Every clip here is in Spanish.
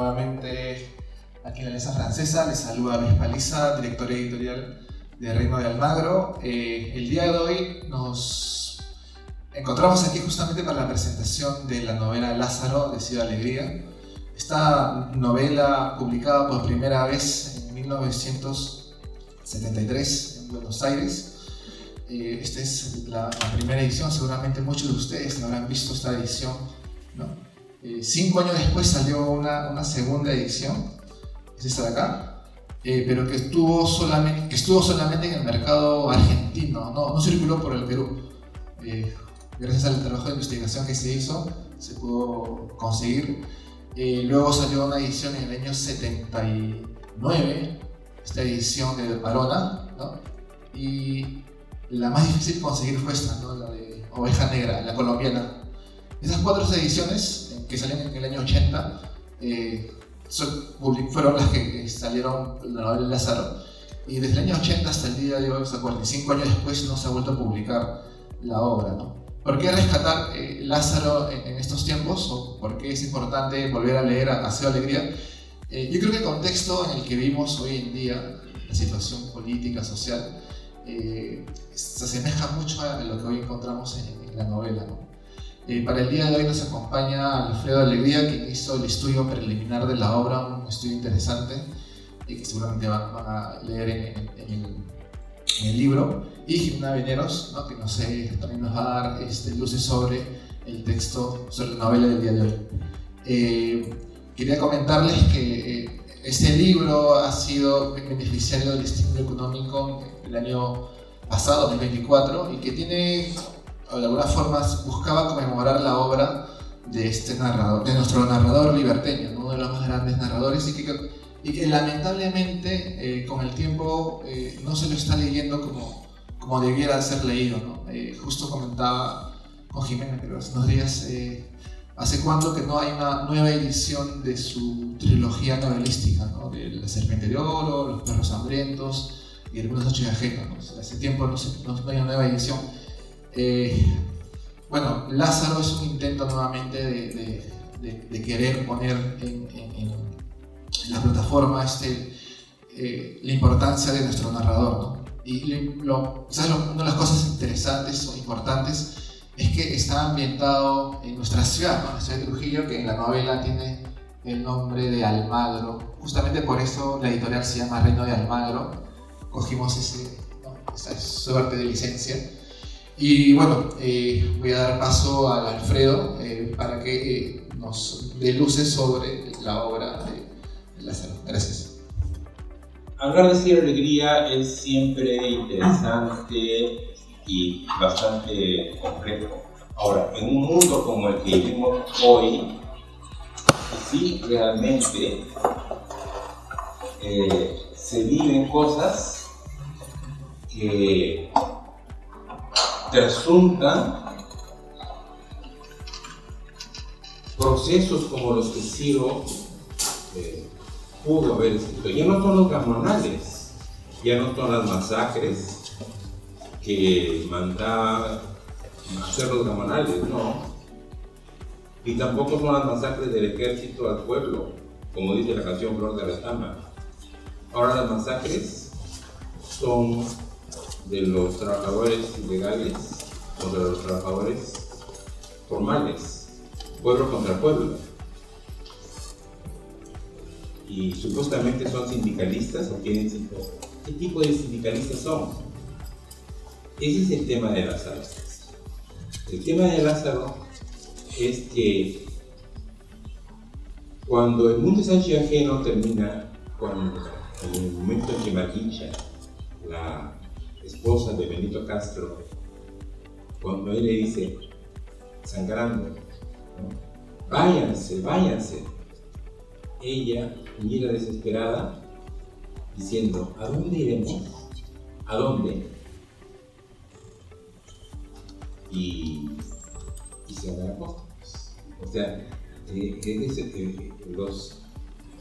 nuevamente aquí en la Alianza Francesa. Les saluda Luis Paliza, director editorial de Reino de Almagro. El día de hoy nos encontramos aquí justamente para la presentación de la novela Lázaro de Ciudad Alegría. Esta novela, publicada por primera vez en 1973 en Buenos Aires. Esta es la primera edición, seguramente muchos de ustedes habrán visto esta edición, ¿no? 5 años después salió una segunda edición, es esta de acá, pero que estuvo solamente en el mercado argentino, no circuló por el Perú. Gracias al trabajo de investigación que se hizo, se pudo conseguir. Luego salió una edición en el año 79, esta edición de Barona, ¿no? Y la más difícil de conseguir fue esta, ¿no? La de Oveja Negra, la colombiana. Esas 4 ediciones que salieron en el año 80 fueron las que salieron la novela Lázaro, y desde el año 80 hasta el día de hoy, o sea, 45 años después, no se ha vuelto a publicar la obra, ¿no? ¿Por qué rescatar Lázaro en estos tiempos? ¿O por qué es importante volver a leer a Ciudad Alegría? Yo creo que el contexto en el que vivimos hoy en día, la situación política, social, se asemeja mucho a lo que hoy encontramos en la novela, ¿no? Para el día de hoy nos acompaña Alfredo Alegría, quien hizo el estudio preliminar de la obra, un estudio interesante que seguramente van a leer en el libro, y Jimena Veneros, ¿no? Que también nos va a dar luces sobre el texto, sobre la novela del día de hoy. Quería comentarles que este libro ha sido beneficiario del estímulo económico el año pasado, 2024, y que tiene, de alguna forma, buscaba conmemorar la obra de este narrador, de nuestro narrador liberteño, ¿no? Uno de los más grandes narradores, y que lamentablemente con el tiempo no se lo está leyendo como debiera ser leído, ¿no? Justo comentaba con Jimena, pero hace unos días, ¿hace cuánto que no hay una nueva edición de su trilogía novelística, ¿no? De La Serpiente de Oro, Los Perros Hambrientos y Algunas Noches de Ajeno, ¿no? O sea, hace tiempo no hay una nueva edición. Bueno, Lázaro es un intento nuevamente de querer poner en la plataforma la importancia de nuestro narrador, ¿no? Y quizás una de las cosas interesantes o importantes es que está ambientado en nuestra ciudad, ¿no? La ciudad de Trujillo, que en la novela tiene el nombre de Almagro. Justamente por eso la editorial se llama Reino de Almagro. Cogimos esa suerte de licencia. Y bueno, voy a dar paso a Alfredo para que nos dé luces sobre la obra de Lázaro. Gracias. Hablar de Ciudad Alegría es siempre interesante y bastante complejo. Ahora, en un mundo como el que vivimos hoy, sí realmente se viven cosas que resultan procesos como los que Ciro pudo haber escrito. Ya no son los gamonales, ya no son las masacres que mandaban hacer los gamonales, no. Y tampoco son las masacres del ejército al pueblo, como dice la canción Flor de Retama. Ahora las masacres son de los trabajadores ilegales contra los trabajadores formales, pueblo contra pueblo. Y supuestamente son sindicalistas o quieren. ¿Qué tipo de sindicalistas son? Ese es el tema de Lázaro. El tema de Lázaro es que cuando el mundo Sánchez Ajeno termina, en el momento en que Maquicha, la esposa de Benito Castro, cuando él le dice, sangrando, ¿no? váyanse, ella mira desesperada, diciendo, ¿a dónde iremos? ¿A dónde? Y se va a la costa. O sea,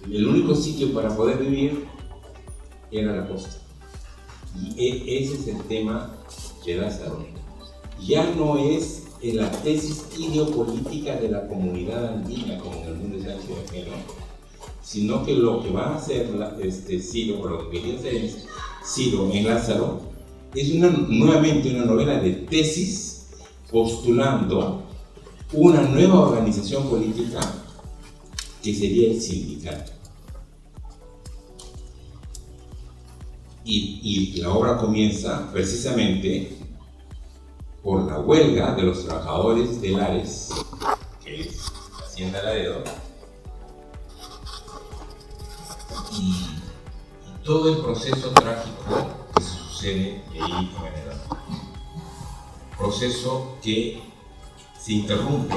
el único sitio para poder vivir era la costa. Y ese es el tema de Lázaro. Ya no es en la tesis ideopolítica de la comunidad andina, como en el mundo de Sánchez Ajeno, sino que lo que va a hacer Ciro, o lo que quería hacer Ciro en Lázaro, es nuevamente una novela de tesis postulando una nueva organización política que sería el sindicato. Y la obra comienza precisamente por la huelga de los trabajadores de Lares, que es Hacienda Laredo, y todo el proceso trágico que sucede ahí en Venezuela. Proceso que se interrumpe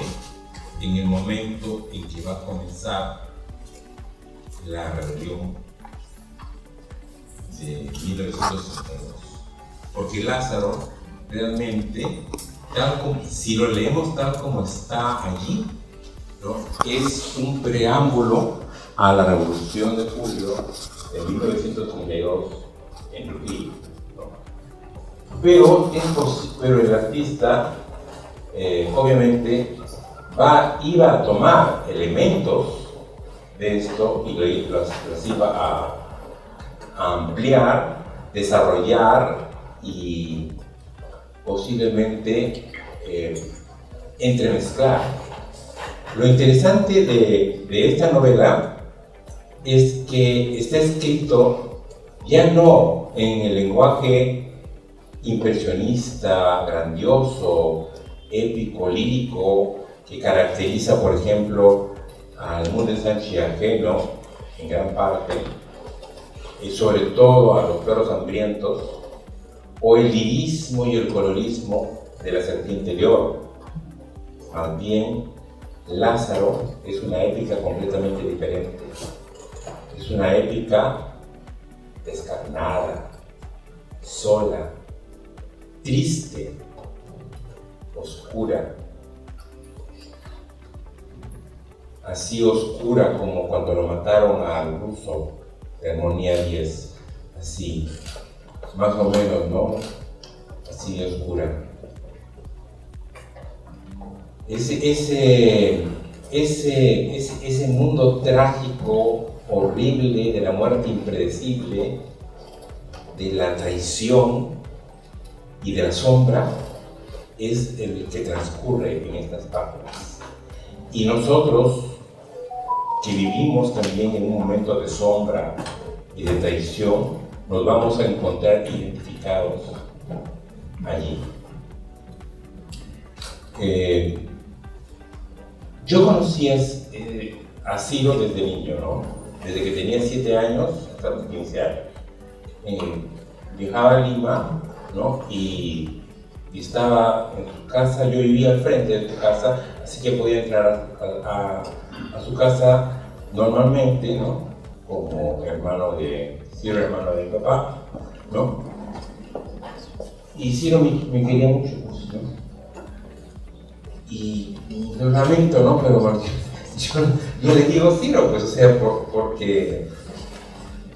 en el momento en que va a comenzar la rebelión de 1962. Porque Lázaro realmente, si lo leemos tal como está allí, ¿no?, es un preámbulo a la Revolución de Julio de 1932 en Trujillo, ¿no? Pero el artista obviamente iba a tomar elementos de esto y los iba a ampliar, desarrollar y posiblemente entremezclar. Lo interesante de esta novela es que está escrito ya no en el lenguaje impresionista, grandioso, épico, lírico, que caracteriza, por ejemplo, al Mundo de Sánchez ajeno en gran parte, y sobre todo a Los perros hambrientos, o el lirismo y el colorismo de La serpiente de oro. Más bien, Lázaro es una épica completamente diferente. Es una épica descarnada, sola, triste, oscura. Así oscura como cuando lo mataron al ruso de Armonía 10, así, más o menos, ¿no? Así de oscura. Ese mundo trágico, horrible, de la muerte impredecible, de la traición y de la sombra, es el que transcurre en estas páginas. Y nosotros, que vivimos también en un momento de sombra y de traición, nos vamos a encontrar identificados allí. Yo conocí a Ciro desde niño, ¿no? Desde que tenía 7 años hasta los 15 años. Viajaba a Lima, ¿no? Y estaba en su casa. Yo vivía al frente de su casa, así que podía entrar a su casa normalmente, ¿no? Como Ciro, hermano de mi papá, ¿no? Y Ciro me quería mucho, pues, ¿no? Y lo lamento, ¿no? Pero yo le digo Ciro, pues, o sea, porque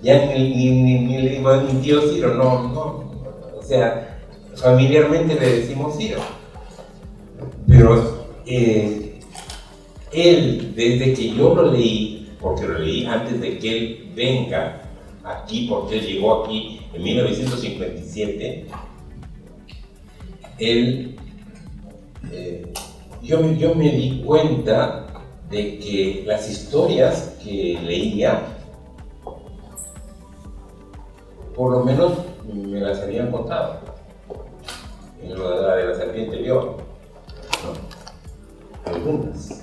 ya ni le digo a mi tío Ciro, no, o sea, familiarmente le decimos Ciro. Pero él, desde que yo lo leí, porque lo leí antes de que él venga aquí, porque él llegó aquí en 1957, yo me di cuenta de que las historias que leía, por lo menos me las habían contado. En la de La serpiente de oro, ¿no? Algunas.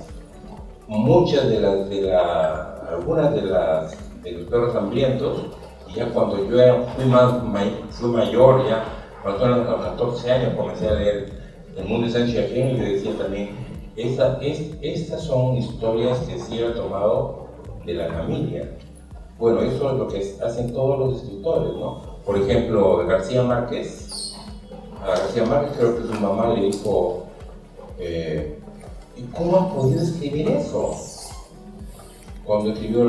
Muchas algunas de Los perros hambrientos, y ya cuando yo fui mayor, ya cuando a los 14 años comencé a leer El Mundo de Sánchez ajeno, y le decía también, estas son historias que sí he tomado de la familia. Bueno, eso es lo que hacen todos los escritores, ¿no? Por ejemplo, de García Márquez. A García Márquez creo que su mamá le dijo, ¿y cómo has podido escribir eso? Cuando escribió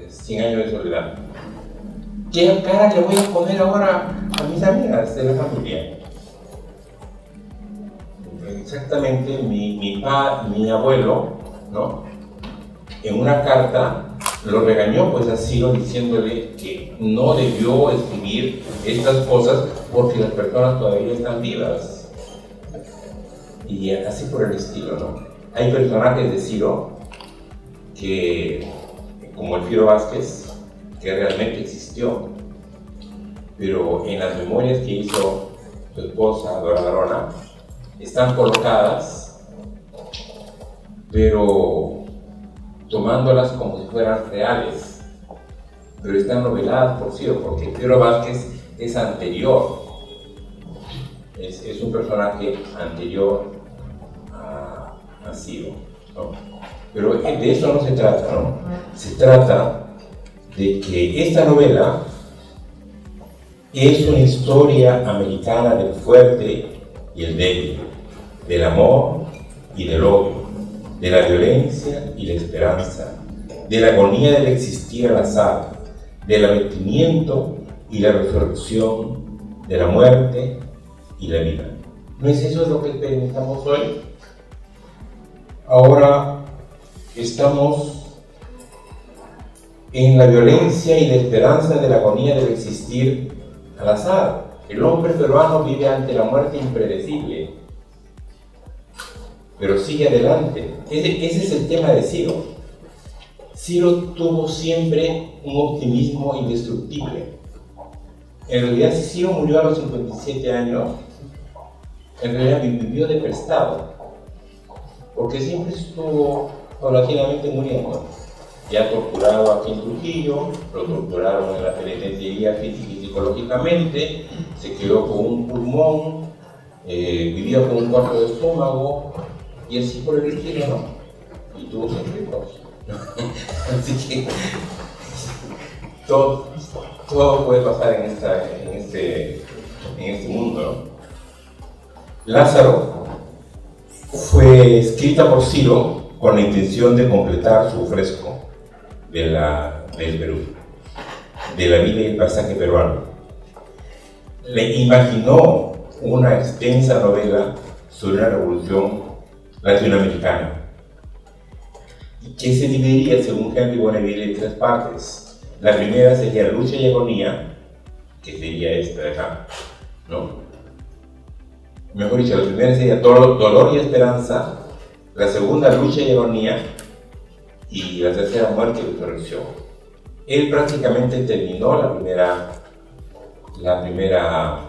100 años de soledad. ¿Qué cara le voy a poner ahora a mis amigas de la familia? Exactamente, mi abuelo, ¿no? En una carta lo regañó pues a Ciro diciéndole que no debió escribir estas cosas porque las personas todavía están vivas. Y así por el estilo, ¿no? Hay personajes de Ciro que, como el Firo Vázquez, que realmente existió, pero en las memorias que hizo su esposa, Dora Garona, están colocadas, pero tomándolas como si fueran reales, pero están noveladas por Ciro, porque Firo Vázquez es anterior, es un personaje anterior a Ciro, ¿no? Pero de eso no se trata, ¿no? Se trata de que esta novela es una historia americana del fuerte y el débil, del amor y del odio, de la violencia y la esperanza, de la agonía del existir al azar, del abatimiento y la resurrección, de la muerte y la vida. ¿No es eso lo que experimentamos hoy? Ahora estamos en la violencia y la esperanza de la agonía del existir al azar. El hombre peruano vive ante la muerte impredecible, pero sigue adelante. Ese es el tema de Ciro. Ciro tuvo siempre un optimismo indestructible. En realidad, si Ciro murió a los 57 años, en realidad vivió de prestado, porque siempre estuvo paulatinamente muriendo. Ya torturado aquí en Trujillo, lo torturaron en la penitenciaría física y psicológicamente, se quedó con un pulmón, vivía con un cuarto de estómago, y así por el estilo, ¿no? Y tuvo siempre hijos. Así que todo puede pasar en este mundo, ¿no? Lázaro fue escrita por Ciro con la intención de completar su fresco del Perú, de la vida y el paisaje peruano. Le imaginó una extensa novela sobre la revolución latinoamericana, que se dividiría, según Henry Bonneville, en tres partes. La primera sería lucha y agonía, que sería esta de acá, ¿no? Mejor dicho, la primera sería dolor y esperanza, la segunda lucha y agonía, y la tercera muerte y resurrección. Él prácticamente terminó la primera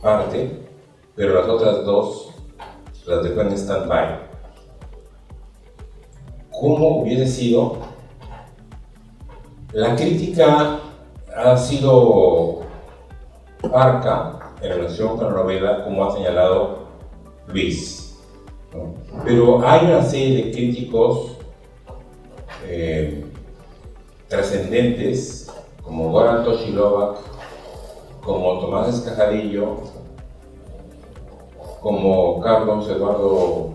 parte, pero las otras dos las dejó en stand-by. ¿Cómo hubiese sido? La crítica ha sido parca en relación con la novela, como ha señalado Luis, ¿no? Pero hay una serie de críticos trascendentes, como Goran Toshilovac, como Tomás Escajadillo, como Carlos Eduardo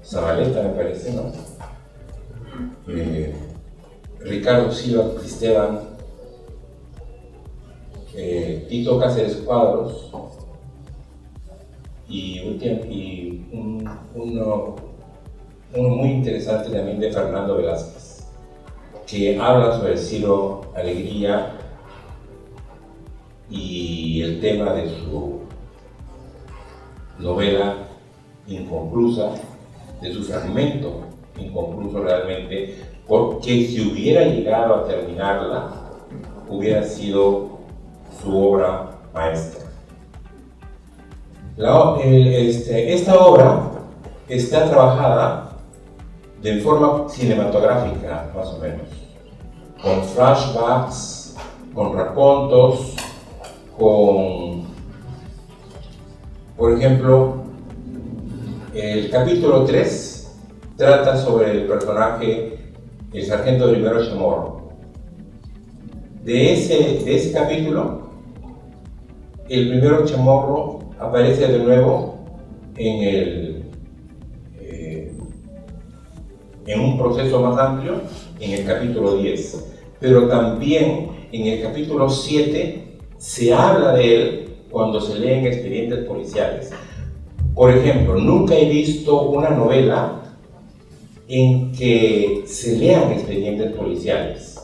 Zabaleta, me parece, ¿no? Ricardo Silva Cristeban, Tito Cáceres Cuadros y uno muy interesante también de Fernando Velázquez, que habla sobre Ciro Alegría y el tema de su novela inconclusa, de su fragmento inconcluso realmente, porque si hubiera llegado a terminarla, hubiera sido su obra maestra. Esta obra está trabajada de forma cinematográfica, más o menos, con flashbacks, con racontos, por ejemplo, el capítulo 3 trata sobre el personaje, el sargento Rivero Chamorro. De ese capítulo, el primero Chamorro aparece de nuevo en un proceso más amplio, en el capítulo 10. Pero también en el capítulo 7 se habla de él cuando se leen expedientes policiales. Por ejemplo, nunca he visto una novela en que se lean expedientes policiales.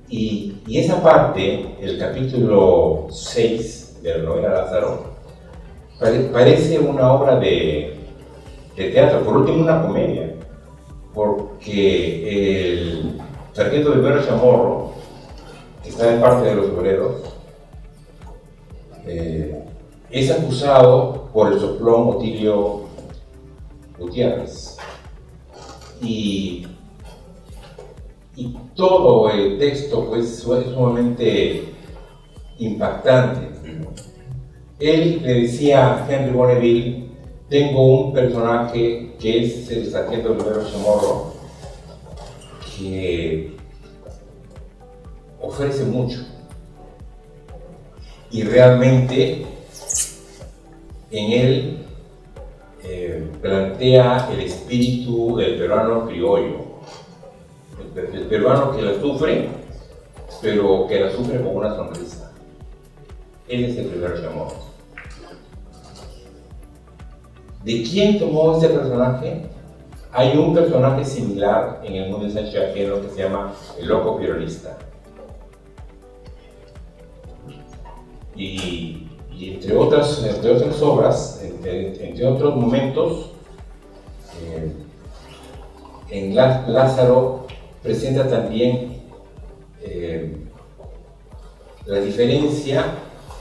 Y esa parte, el capítulo 6 de la novela Lázaro, parece una obra de teatro, por último una comedia, porque el sargento Rivero Chamorro, que está en parte de los obreros, es acusado por el soplón Otilio Gutiérrez. Y todo el texto pues, es sumamente impactante. Él le decía a Henry Bonneville: tengo un personaje que es el sargento Rivero Chamorro, que ofrece mucho. Y realmente en él plantea el espíritu del peruano criollo, el peruano que la sufre, pero que la sufre con una sonrisa. Él es el Rivero Chamorro. ¿De quién tomó ese personaje? Hay un personaje similar en el mundo de Sánchez Ajeno que se llama el loco peronista. Y entre otras obras, entre otros momentos, en Lázaro presenta también la diferencia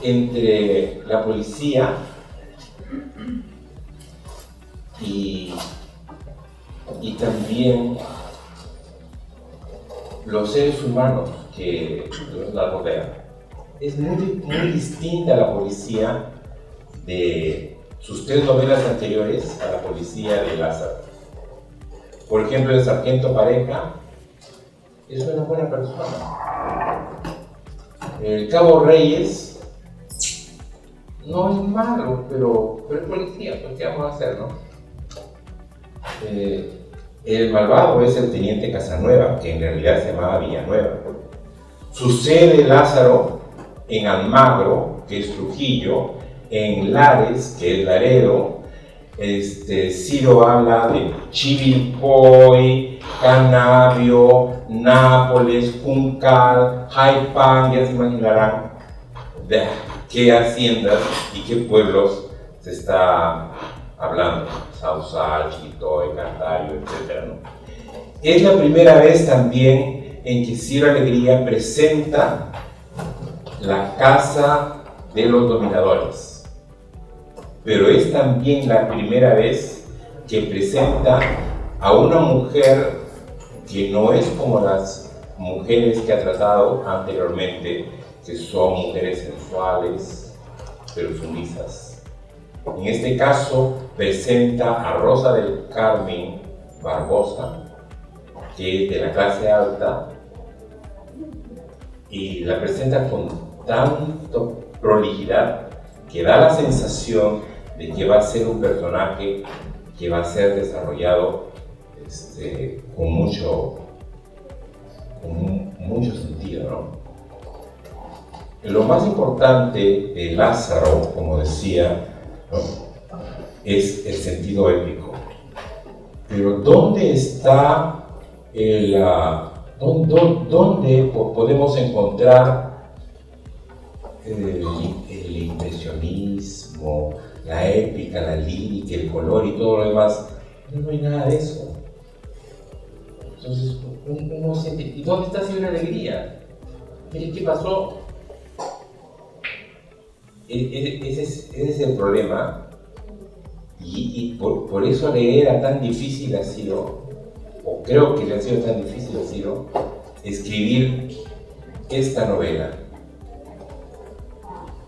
entre la policía y también los seres humanos que la rodean. Es muy distinta la policía de sus 3 novelas anteriores a la policía de Lázaro. Por ejemplo, el sargento Pareja es una buena persona. El cabo Reyes no es malo, pero es policía, pues ¿qué vamos a hacer, no? El malvado es el teniente Casanueva, que en realidad se llamaba Villanueva. Sucede Lázaro en Almagro, que es Trujillo, en Lares, que es Laredo. Ciro habla de Chivilcoy, Canabio, Nápoles, Juncal, Haipán, ya se imaginarán de qué haciendas y qué pueblos se está hablando. Sausal, Chiquitoy, Cantario, etc., ¿no? Es la primera vez también en que Ciro Alegría presenta la casa de los dominadores, pero es también la primera vez que presenta a una mujer que no es como las mujeres que ha tratado anteriormente, que son mujeres sensuales pero sumisas. En este caso presenta a Rosa del Carmen Barbosa, que es de la clase alta, y la presenta con tanto prolijidad que da la sensación de que va a ser un personaje que va a ser desarrollado con mucho sentido, ¿no? Lo más importante de Lázaro, como decía, ¿no?, es el sentido épico. Pero ¿dónde está dónde podemos encontrar el impresionismo, la épica, la lírica, el color y todo lo demás? No hay nada de eso. Entonces uno siente, ¿y dónde está Ciro Alegría? Mire qué pasó. Ese es el problema, y por eso le era tan difícil a Ciro, o creo que le ha sido tan difícil a Ciro, escribir esta novela,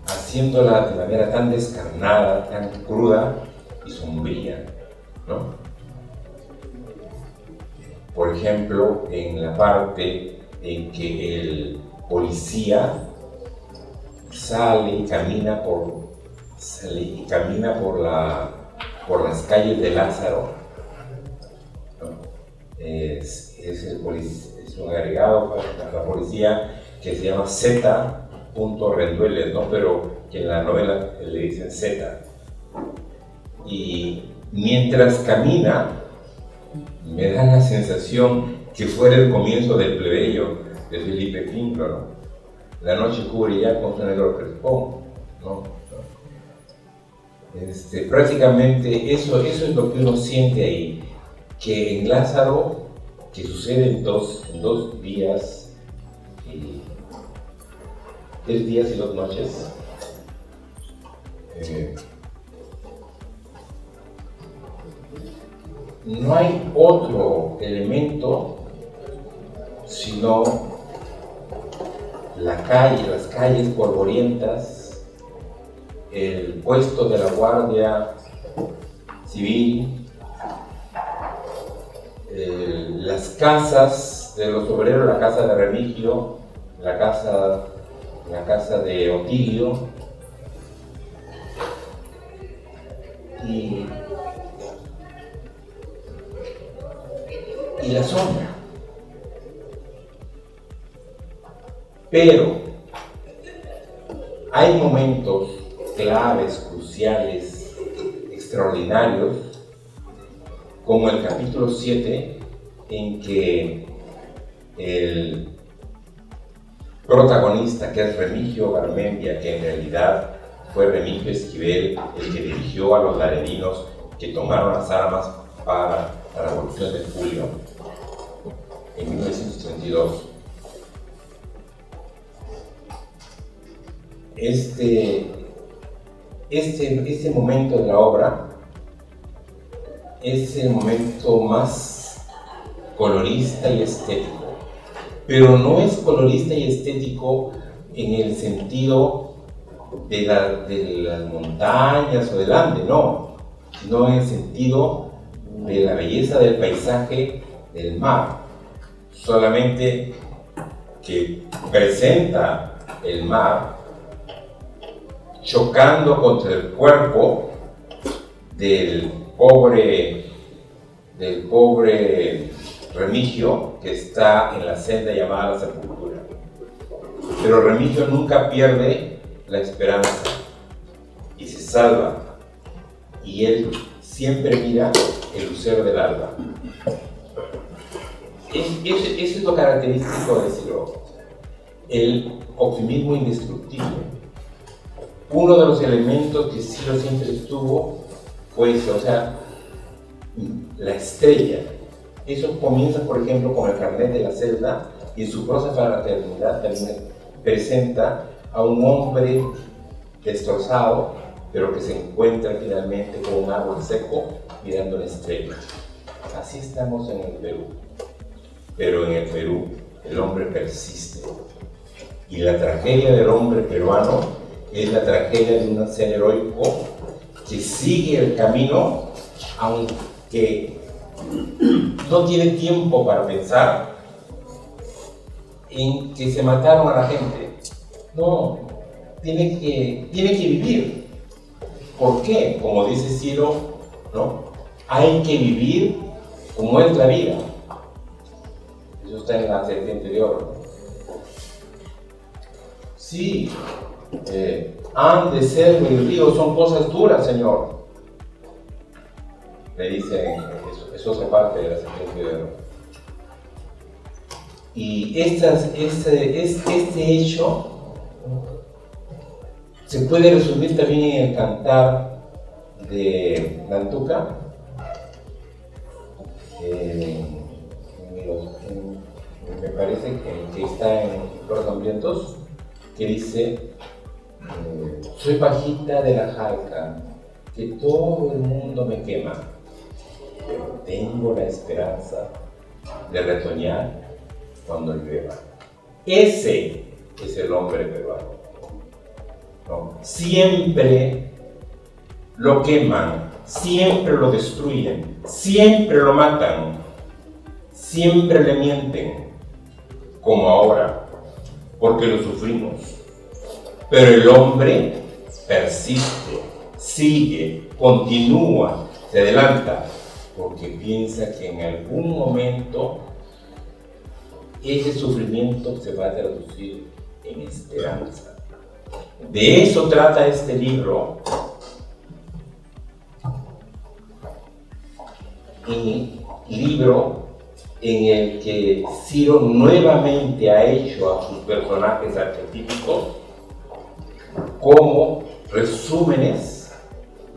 haciéndola de manera tan descarnada, tan cruda y sombría, ¿no? Por ejemplo, en la parte en que el policía sale y camina por las calles de Lázaro, ¿no? Es un agregado para la policía que se llama Z. Rendueles, ¿no? Pero que en la novela le dicen Z. Y mientras camina, me da la sensación que fuera el comienzo del plebeyo de Felipe V, ¿no? La noche cubre ya con su negro crespón, ¿no? Prácticamente eso es lo que uno siente ahí, que en Lázaro, que sucede en dos días, 3 días y 2 noches, no hay otro elemento sino las calles polvorientas, el puesto de la Guardia Civil, las casas de los obreros, la casa de Remigio, la casa de Otilio, y la sombra. Pero hay momentos claves, cruciales, extraordinarios, como el capítulo 7, en que el protagonista, que es Remigio Garmendia, que en realidad fue Remigio Esquivel, el que dirigió a los laredinos que tomaron las armas para la Revolución de Julio en 1932. Este momento de la obra es el momento más colorista y estético, pero no es colorista y estético en el sentido de las montañas o del Ande, no, sino en el sentido de la belleza del paisaje del mar, solamente que presenta el mar chocando contra el cuerpo del pobre Remigio, que está en la senda llamada la sepultura. Pero Remigio nunca pierde la esperanza y se salva, y él siempre mira el lucero del alba. Eso es lo característico de Ciro, el optimismo indestructible. Uno de los elementos que Ciro siempre estuvo fue eso, o sea, la estrella. Eso comienza, por ejemplo, con el Carnet de la Celda, y en su prosa para la eternidad también presenta a un hombre destrozado, pero que se encuentra finalmente con un árbol seco mirando la estrella. Así estamos en el Perú. Pero en el Perú el hombre persiste. Y la tragedia del hombre peruano es la tragedia de un ser heroico que sigue el camino, aunque no tiene tiempo para pensar en que se mataron a la gente. No, tiene que vivir. ¿Por qué? Como dice Ciro, ¿no? Hay que vivir como es la vida. Eso está en la serpiente de oro. Sí, han de ser el río, son cosas duras, Señor. Le dicen, eso es parte de la serpiente de oro. Y este hecho se puede resumir también en el cantar de Nantuca, me parece que está en Los Hambrientos, que dice: soy pajita de la jarca, que todo el mundo me quema, pero tengo la esperanza de retoñar cuando llueva. Ese es el hombre peruano, ¿no? Siempre lo queman, siempre lo destruyen, siempre lo matan, siempre le mienten, como ahora, porque lo sufrimos. Pero el hombre persiste, sigue, continúa, se adelanta, porque piensa que en algún momento ese sufrimiento se va a traducir en esperanza. De eso trata este libro. Y libro en el que Ciro nuevamente ha hecho a sus personajes arquetípicos como resúmenes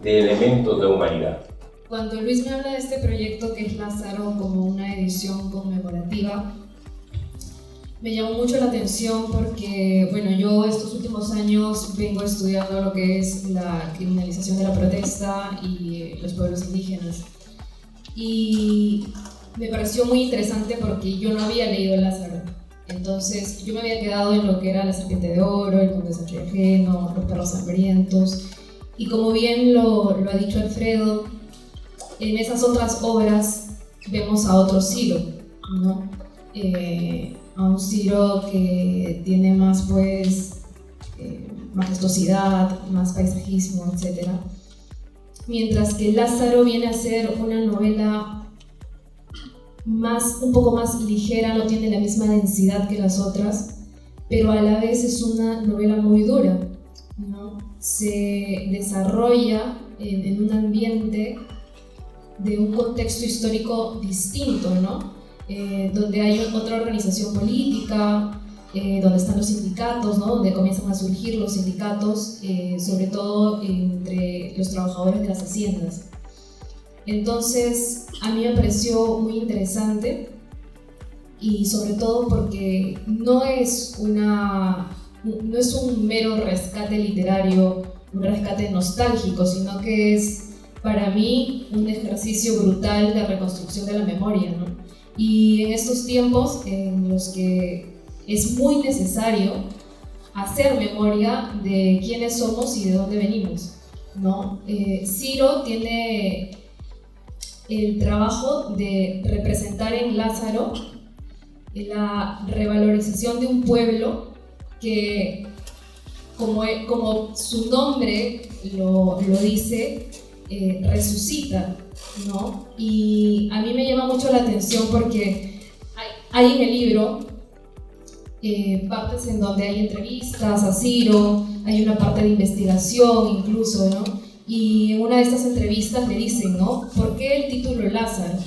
de elementos de humanidad. Cuando Luis me habla de este proyecto que es Lázaro como una edición conmemorativa, me llamó mucho la atención porque, bueno, yo estos últimos años vengo estudiando lo que es la criminalización de la protesta y los pueblos indígenas. Y me pareció muy interesante porque yo no había leído Lázaro. Entonces, yo me había quedado en lo que era La Serpiente de Oro, El Conde Santiago, Los Perros Hambrientos. Y como bien lo ha dicho Alfredo, en esas otras obras vemos a otro Ciro, ¿no? A un Ciro que tiene más, pues, majestuosidad, más paisajismo, etc. Mientras que Lázaro viene a ser una novela un poco más ligera, no tiene la misma densidad que las otras, pero a la vez es una novela muy dura, ¿no? Se desarrolla en un ambiente de un contexto histórico distinto, ¿no? Donde hay otra organización política, donde están los sindicatos, ¿no? Donde comienzan a surgir los sindicatos, sobre todo entre los trabajadores de las haciendas. Entonces, a mí me pareció muy interesante y sobre todo porque no es un mero rescate literario, un rescate nostálgico, sino que es para mí un ejercicio brutal de reconstrucción de la memoria, ¿no? Y en estos tiempos en los que es muy necesario hacer memoria de quiénes somos y de dónde venimos, ¿no? Ciro tiene el trabajo de representar en Lázaro la revalorización de un pueblo que, como su nombre lo dice, resucita, ¿no? Y a mí me llama mucho la atención porque hay en el libro partes en donde hay entrevistas a Ciro, hay una parte de investigación incluso, ¿no? Y en una de estas entrevistas le dicen, ¿no? ¿Por qué el título Lázaro?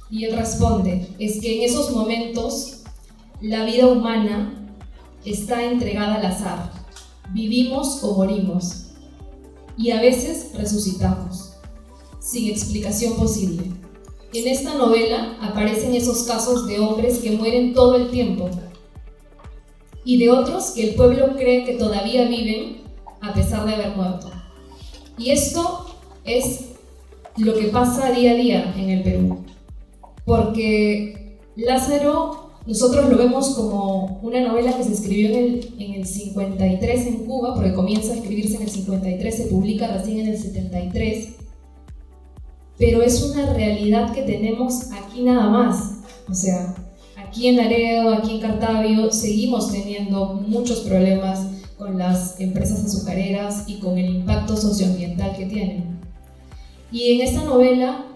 Y él responde, es que en esos momentos la vida humana está entregada al azar. Vivimos o morimos. Y a veces resucitamos, sin explicación posible. En esta novela aparecen esos casos de hombres que mueren todo el tiempo y de otros que el pueblo cree que todavía viven a pesar de haber muerto. Y esto es lo que pasa día a día en el Perú, porque Lázaro nosotros lo vemos como una novela que se escribió en el 53 en Cuba, porque comienza a escribirse en el 53, se publica recién en el 73, pero es una realidad que tenemos aquí nada más. O sea, aquí en Laredo, aquí en Cartavio, seguimos teniendo muchos problemas con las empresas azucareras y con el impacto socioambiental que tienen. Y en esta novela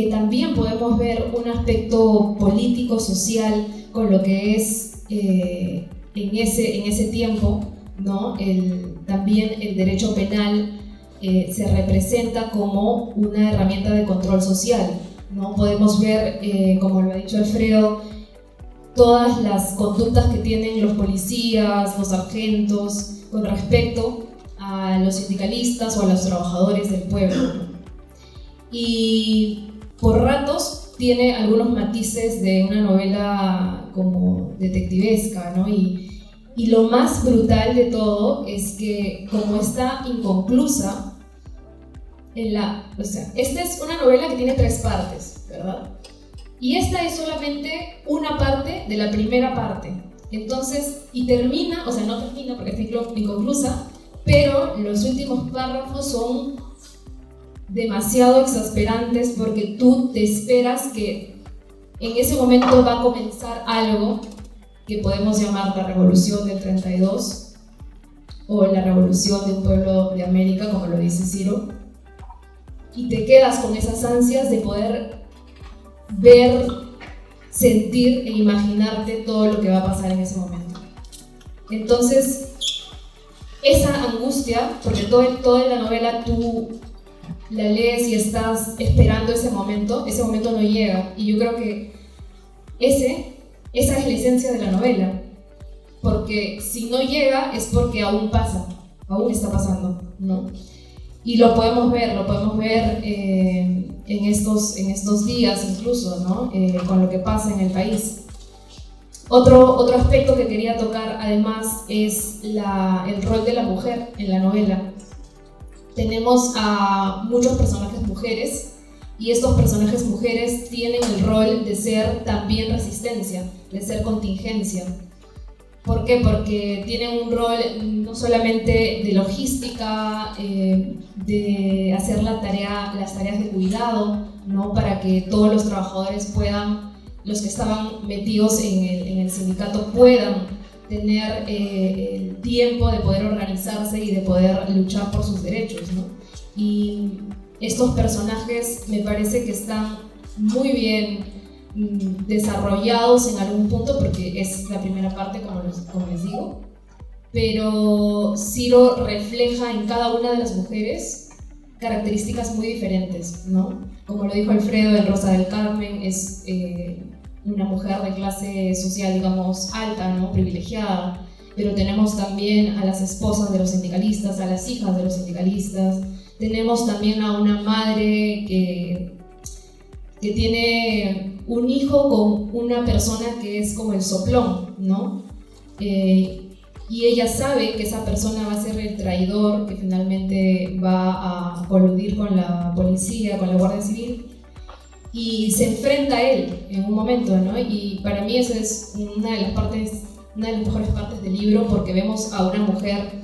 también podemos ver un aspecto político-social con lo que es en ese tiempo, ¿no? También el derecho penal se representa como una herramienta de control social, ¿no? Podemos ver, como lo ha dicho Alfredo, todas las conductas que tienen los policías, los sargentos, con respecto a los sindicalistas o a los trabajadores del pueblo, ¿no? Y por ratos tiene algunos matices de una novela como detectivesca, ¿no? Y lo más brutal de todo es que, como está inconclusa, esta es una novela que tiene 3 partes, ¿verdad? Y esta es solamente una parte de la primera parte. Entonces, y termina, o sea, no termina porque está inconclusa, pero los últimos párrafos son demasiado exasperantes porque tú te esperas que en ese momento va a comenzar algo que podemos llamar la revolución del 32 o la revolución de un pueblo de América, como lo dice Ciro, y te quedas con esas ansias de poder ver, sentir e imaginarte todo lo que va a pasar en ese momento. Entonces, esa angustia, porque toda la novela tú la lees y estás esperando ese momento no llega. Y yo creo que esa es la esencia de la novela. Porque si no llega es porque aún pasa, aún está pasando, ¿no? Y lo podemos ver en estos días incluso, ¿no? Con lo que pasa en el país. Otro aspecto que quería tocar además es el rol de la mujer en la novela. Tenemos a muchos personajes mujeres y estos personajes mujeres tienen el rol de ser también resistencia, de ser contingencia. ¿Por qué? Porque tienen un rol no solamente de logística, de hacer las tareas de cuidado, ¿no? Para que todos los trabajadores los que estaban metidos en el sindicato puedan tener el tiempo de poder organizarse y de poder luchar por sus derechos, ¿no? Y estos personajes me parece que están muy bien desarrollados en algún punto, porque es la primera parte, como les digo, pero Ciro refleja en cada una de las mujeres características muy diferentes, ¿no? Como lo dijo Alfredo, en Rosa del Carmen es una mujer de clase social, digamos, alta, ¿no? Privilegiada, pero tenemos también a las esposas de los sindicalistas, a las hijas de los sindicalistas, tenemos también a una madre que tiene un hijo con una persona que es como el soplón, ¿no? Y ella sabe que esa persona va a ser el traidor, que finalmente va a coludir con la policía, con la Guardia Civil, y se enfrenta a él en un momento, ¿no? Y para mí eso es una de las mejores partes del libro, porque vemos a una mujer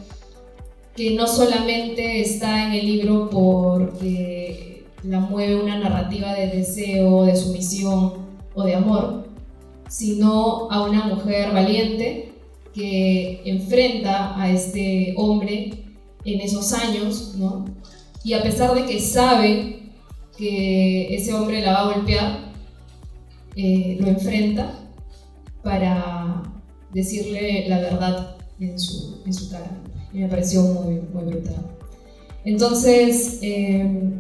que no solamente está en el libro porque la mueve una narrativa de deseo, de sumisión o de amor, sino a una mujer valiente que enfrenta a este hombre en esos años, ¿no? Y a pesar de que sabe que ese hombre la va a golpear, lo enfrenta para decirle la verdad en su cara. Y me pareció muy, muy brutal. Entonces,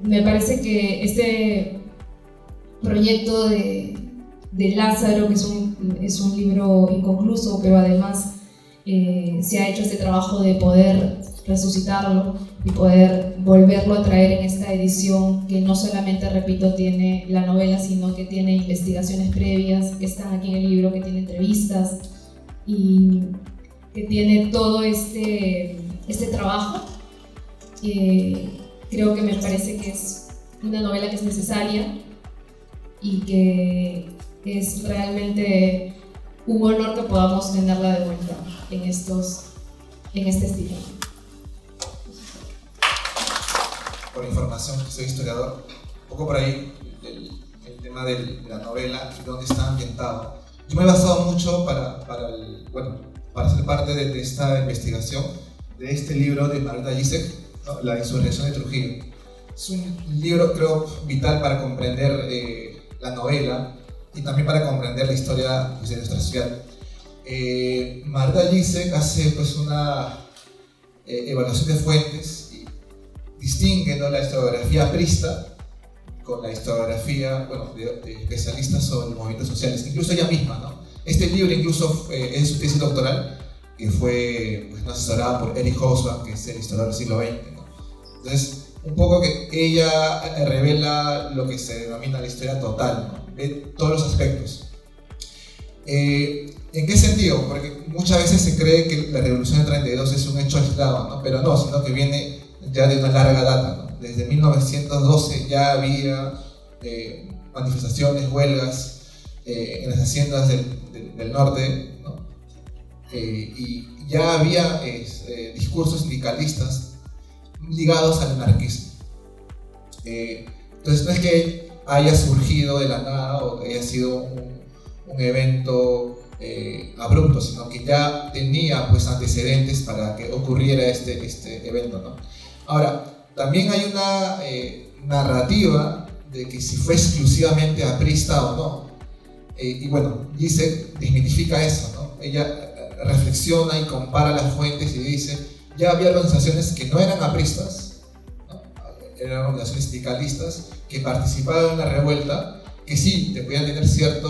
me parece que este proyecto de Lázaro, que es un libro inconcluso, pero además se ha hecho este trabajo de poder resucitarlo y poder volverlo a traer en esta edición que no solamente, repito, tiene la novela, sino que tiene investigaciones previas que están aquí en el libro, que tiene entrevistas y que tiene todo este trabajo. Creo que me parece que es una novela que es necesaria y que es realmente un honor que podamos tenerla de vuelta en este estilo. Por información, soy historiador, un poco por ahí el tema de la novela y dónde está ambientado. Yo me he basado mucho para ser parte de esta investigación de este libro de Marta Gisek, ¿no? La insurrección de Trujillo. Es un libro, creo, vital para comprender la novela y también para comprender la historia de nuestra sociedad. Marta Gisek hace pues una evaluación de fuentes y distingue, ¿no?, la historiografía aprista con la historiografía, de especialistas sobre movimientos sociales, incluso ella misma, ¿no? Este libro incluso es su tesis doctoral, que fue pues, asesorada por Eric Hobsbawm, que es el historiador del siglo XX, ¿no? Entonces, un poco que ella revela lo que se denomina la historia total, ¿no? De todos los aspectos. ¿En qué sentido? Porque muchas veces se cree que la Revolución del 32 es un hecho aislado, ¿no? Pero no, sino que viene ya de una larga data, ¿no? Desde 1912 ya había manifestaciones, huelgas en las haciendas del norte, ¿no? Y ya había discursos sindicalistas ligados al anarquismo. Entonces no es que haya surgido de la nada o que haya sido un evento abrupto, sino que ya tenía pues antecedentes para que ocurriera este evento, ¿no? Ahora, también hay una narrativa de que si fue exclusivamente aprista o no. Y bueno, Gisek desmitifica eso, ¿no? Ella reflexiona y compara las fuentes y dice, ya había organizaciones que no eran apristas, ¿no? eran organizaciones sindicalistas que participaban en la revuelta, que sí, te podían tener cierta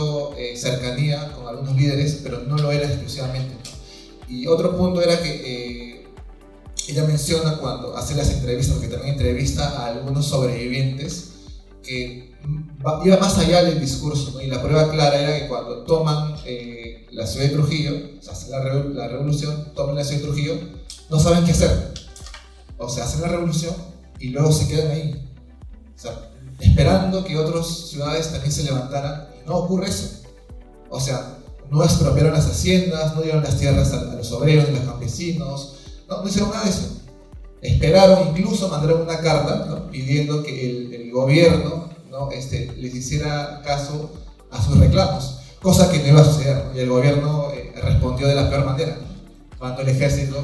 cercanía con algunos líderes, pero no lo era exclusivamente. Y otro punto era que ella menciona cuando hace las entrevistas, porque también entrevista a algunos sobrevivientes, que iba más allá del discurso, ¿no? Y la prueba clara era que cuando toman la ciudad de Trujillo, o sea, hacen la revolución, toman la ciudad de Trujillo, no saben qué hacer. O sea, hacen la revolución y luego se quedan ahí. O sea, esperando que otras ciudades también se levantaran. No ocurre eso. O sea, no expropiaron las haciendas, no dieron las tierras a los obreros y los campesinos, no hicieron nada de eso. Esperaron, incluso mandaron una carta, ¿no? Pidiendo que el gobierno, ¿no? Les hiciera caso a sus reclamos, cosa que no iba a suceder, ¿no? Y el gobierno respondió de la peor manera, ¿no? Mandó el ejército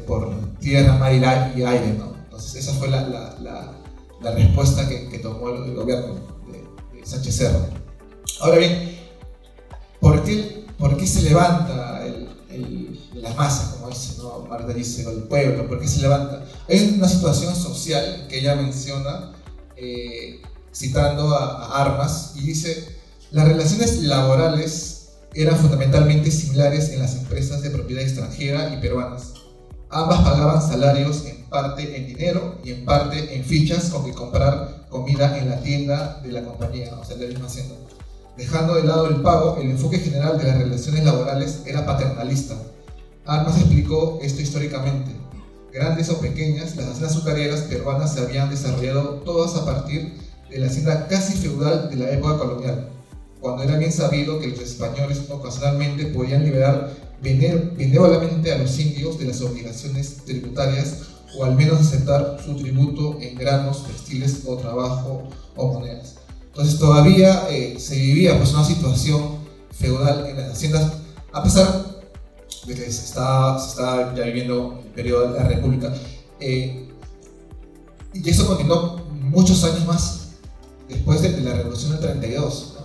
por tierra, mar y aire, ¿no? Entonces esa fue la respuesta que tomó el gobierno de Sánchez Cerro. Ahora bien, ¿por qué se levanta las masas, como dice, ¿no? Marta dice, el pueblo? ¿Por qué se levanta? Hay una situación social que ella menciona, citando a Armas, y dice: las relaciones laborales eran fundamentalmente similares en las empresas de propiedad extranjera y peruanas. Ambas pagaban salarios en parte en dinero y en parte en fichas con que comprar comida en la tienda de la compañía, o sea, de la misma hacienda. Dejando de lado el pago, el enfoque general de las relaciones laborales era paternalista. Armas explicó esto históricamente. Grandes o pequeñas, las haciendas azucareras peruanas se habían desarrollado todas a partir de la hacienda casi feudal de la época colonial, cuando era bien sabido que los españoles ocasionalmente podían liberar benévolamente a los indios de las obligaciones tributarias, o al menos aceptar su tributo en granos, textiles o trabajo o monedas. Entonces todavía se vivía pues una situación feudal en las haciendas, a pesar de que se está ya viviendo el periodo de la República, y eso continuó muchos años más después de la Revolución del 32, ¿no?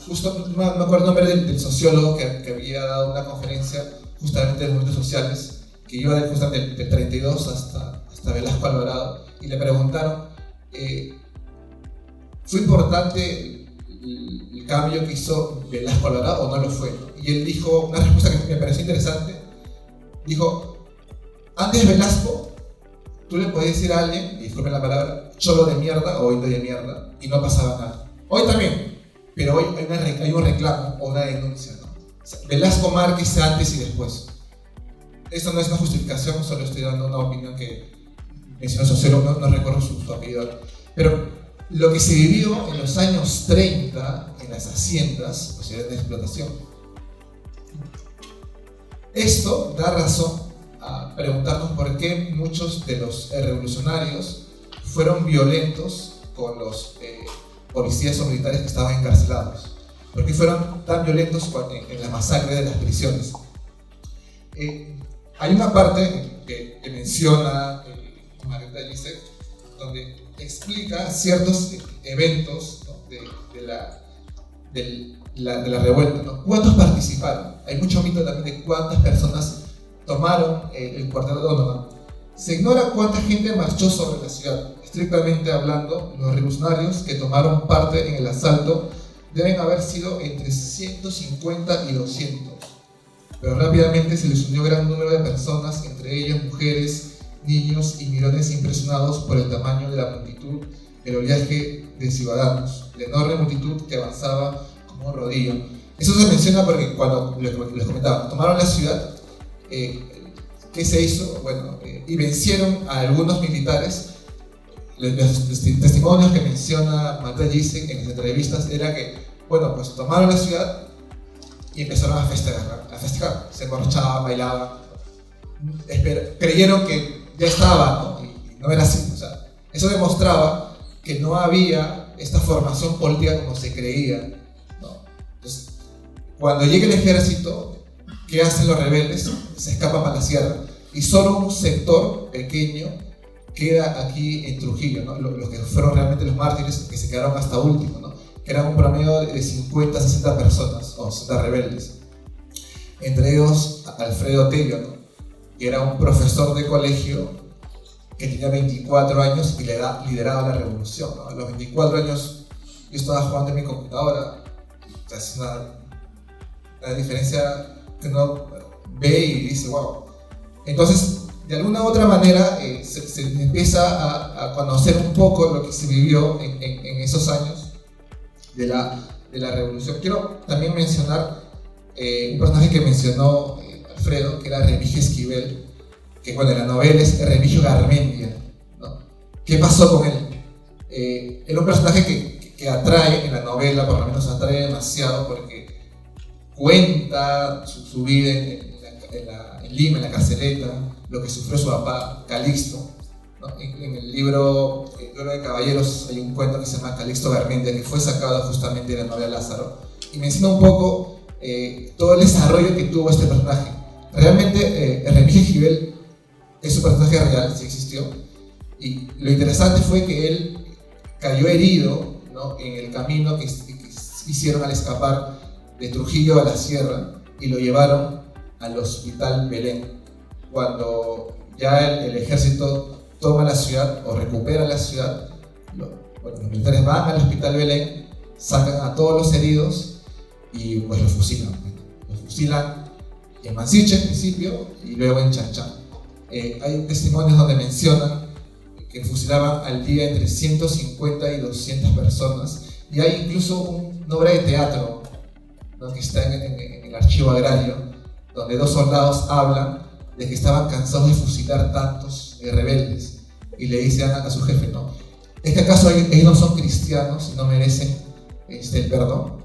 Justo no me acuerdo el nombre del sociólogo que había dado una conferencia justamente de movimientos sociales, que iba justamente del 32 hasta Velasco Alvarado, y le preguntaron: ¿fue importante el cambio que hizo Velasco Alvarado o no lo fue? Y él dijo una respuesta que me pareció interesante. Dijo: antes de Velasco, tú le podías decir a alguien, y disculpen la palabra, cholo de mierda o indio de mierda, y no pasaba nada. Hoy también, pero hoy hay un reclamo o una denuncia, ¿no? O sea, Velasco Márquez antes y después. Esto no es una justificación, solo estoy dando una opinión que mencionó el sociólogo, no recuerdo su apellido. Pero lo que se vivió en los años 30 en las haciendas, pues era de explotación. Esto da razón a preguntarnos por qué muchos de los revolucionarios fueron violentos con los policías o militares que estaban encarcelados. ¿Por qué fueron tan violentos en la masacre de las prisiones? Hay una parte que menciona Marta Gisek, donde explica ciertos eventos, ¿no? de la revuelta, ¿no? ¿Cuántos participaron? Hay mucho mito también de cuántas personas tomaron el cuartel de Donovan. Se ignora cuánta gente marchó sobre la ciudad. Estrictamente hablando, los revolucionarios que tomaron parte en el asalto deben haber sido entre 150 y 200. Pero rápidamente se les unió gran número de personas, entre ellas mujeres, niños y mirones impresionados por el tamaño de la multitud, el oleaje de ciudadanos, la enorme multitud que avanzaba como un rodillo. Eso se menciona porque cuando les comentaba, tomaron la ciudad, ¿qué se hizo? Bueno, y vencieron a algunos militares. Los testimonios que menciona Marta Gisek en las entrevistas era que, bueno, pues tomaron la ciudad y empezaron a festejar, se emborrachaban, bailaban, creyeron que ya estaba, ¿no? Y no era así. O sea, eso demostraba que no había esta formación política como se creía, ¿no? Entonces, cuando llega el ejército, ¿qué hacen los rebeldes? Se escapan para la sierra, y solo un sector pequeño queda aquí en Trujillo, ¿no? Los que fueron realmente los mártires, que se quedaron hasta último, ¿no? Que eran un promedio de 50 a 60 personas, o 60 rebeldes. Entre ellos, Alfredo Tello, ¿no? Que era un profesor de colegio que tenía 24 años y lideraba la revolución, ¿no? A los 24 años yo estaba jugando en mi computadora. O sea, es una diferencia que uno ve y dice, wow. Entonces, de alguna u otra manera, se empieza a conocer un poco lo que se vivió en esos años de la revolución. Quiero también mencionar un personaje que mencionó Alfredo, que era Remigio Esquivel, que bueno, en la novela es Remigio Garmendia, ¿no? ¿Qué pasó con él? Era un personaje que atrae en la novela, por lo menos atrae demasiado, porque cuenta su vida en Lima, en la carceleta, lo que sufrió su papá, Calixto, ¿no? En el libro Oro de Caballeros hay un cuento que se llama Calixto Garmendia, que fue sacado justamente de la novela Lázaro, y menciona un poco todo el desarrollo que tuvo este personaje. Realmente Remigio Esquivel es un personaje real, sí existió, y lo interesante fue que él cayó herido, ¿no? En el camino que hicieron al escapar de Trujillo a la sierra, y lo llevaron al hospital Belén. Cuando ya el ejército toma la ciudad o recupera la ciudad, los militares van al hospital Belén, sacan a todos los heridos y pues los fusilan. Los fusilan en Mansiche en principio y luego en Chanchán. Hay testimonios donde mencionan que fusilaban al día entre 150 y 200 personas, y hay incluso una obra de teatro, ¿no? Que está en el archivo agrario, donde dos soldados hablan de que estaban cansados de fusilar tantos rebeldes, y le dicen a su jefe, ¿no? ¿Es que acaso ellos no son cristianos y no merecen el perdón?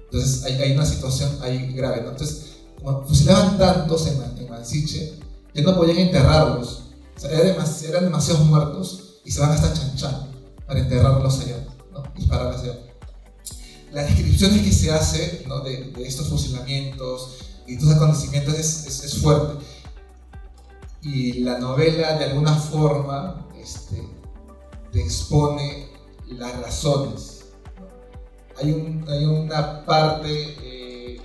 Entonces hay una situación ahí grave, ¿no? Entonces, como fusilaban tantos en Mansiche, que no podían enterrarlos. O sea, eran demasiados muertos y se van hasta Chanchán para enterrarlos allá, ¿no? Dispararlos allá. Las descripciones que se hace, ¿no? de estos fusilamientos y estos acontecimientos es fuerte. Y la novela de alguna forma te expone las razones, ¿no? Hay una parte,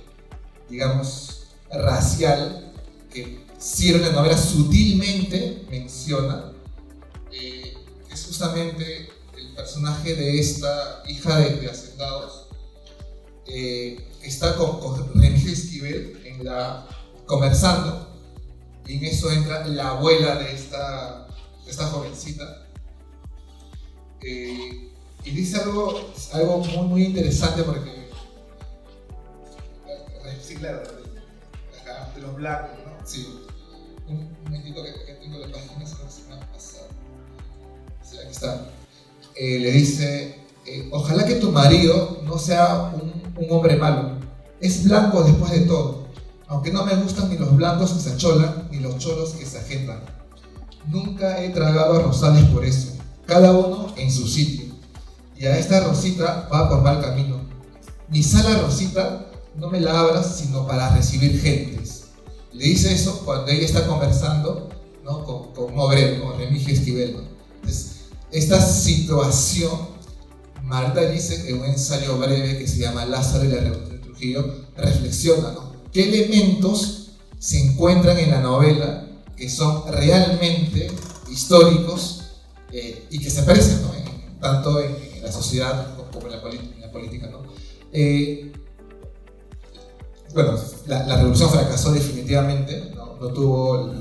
digamos, racial que Ciro en la novela sutilmente menciona, es justamente el personaje de esta hija de hacendados. Está con Remigio Esquivel conversando, y en eso entra la abuela de esta jovencita, y dice algo muy, muy interesante, porque sí, claro, acá, de los blancos, ¿no? Sí. Un momentito que tengo la página, se me ha pasado. Sí, aquí está. Le dice, ojalá que tu marido no sea un hombre malo. Es blanco después de todo. Aunque no me gustan ni los blancos que se acholan, ni los cholos que se agendan. Nunca he tragado a Rosales por eso. Cada uno en su sitio. Y a esta Rosita va por mal camino. Mi sala, Rosita, no me la abras sino para recibir gentes. Le dice eso cuando ella está conversando, ¿no? con un obrero, con Remigio Esquivel, ¿no? Entonces, esta situación, Marta dice en un ensayo breve que se llama Lázaro y la Revolución de Trujillo, reflexiona, ¿no? ¿Qué elementos se encuentran en la novela que son realmente históricos y que se aparecen, ¿no? Tanto en la sociedad como en la política, ¿no? Bueno, la revolución fracasó definitivamente, no tuvo